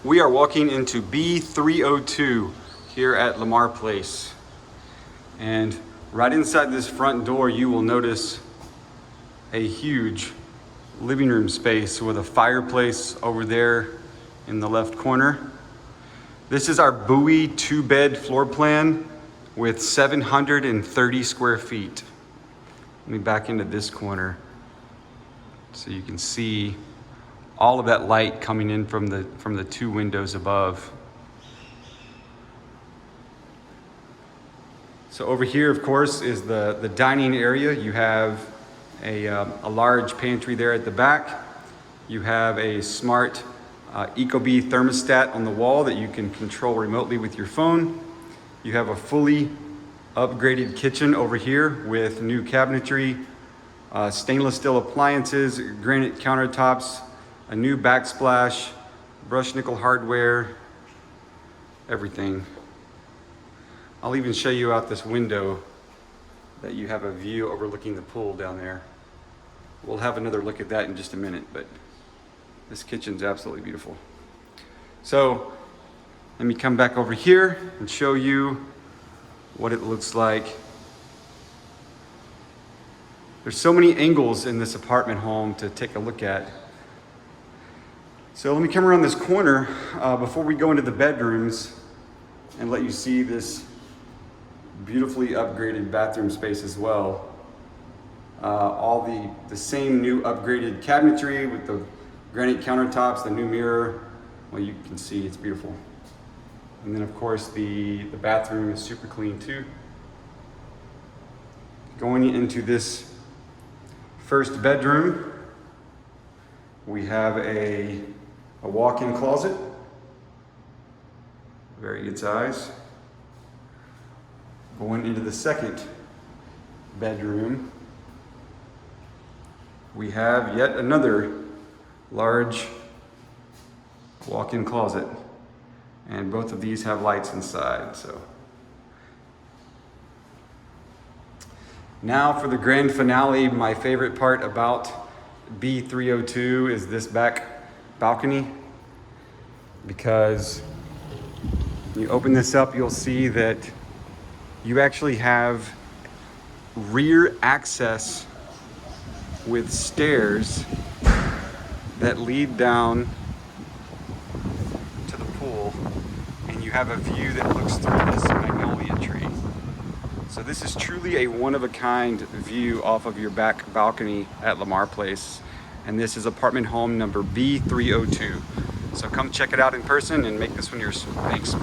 We are walking into B302 here at Lamar Place. And right inside this front door, you will notice a huge living room space with a fireplace over there in the left corner. This is our Bowie 2-bed floor plan with 730 square feet. Let me back into this corner so you can see all of that light coming in from the two windows above. So over here, of course, is the dining area. You have a large pantry there at the back. You have a smart Ecobee thermostat on the wall that you can control remotely with your phone. You have a fully upgraded kitchen over here with new cabinetry, stainless steel appliances, granite countertops, a new backsplash, brushed nickel hardware, everything. I'll even show you out this window that you have a view overlooking the pool down there. We'll have another look at that in just a minute, but this kitchen's absolutely beautiful. So let me come back over here and show you what it looks like. There's so many angles in this apartment home to take a look at. So let me come around this corner before we go into the bedrooms and let you see this beautifully upgraded bathroom space as well. All the same new upgraded cabinetry with the granite countertops, the new mirror. Well, you can see it's beautiful. And then of course the bathroom is super clean too. Going into this first bedroom, we have a walk-in closet, very good size. Going into the second bedroom, we have yet another large walk-in closet, and both of these have lights inside. So now for the grand finale, my favorite part about B302 is this back balcony, because you open this up, you'll see that you actually have rear access with stairs that lead down to the pool, and you have a view that looks through this magnolia tree. So this is truly a one-of-a-kind view off of your back balcony at Lamar Place. And this is apartment home number B302. So come check it out in person and make this one yours. Thanks.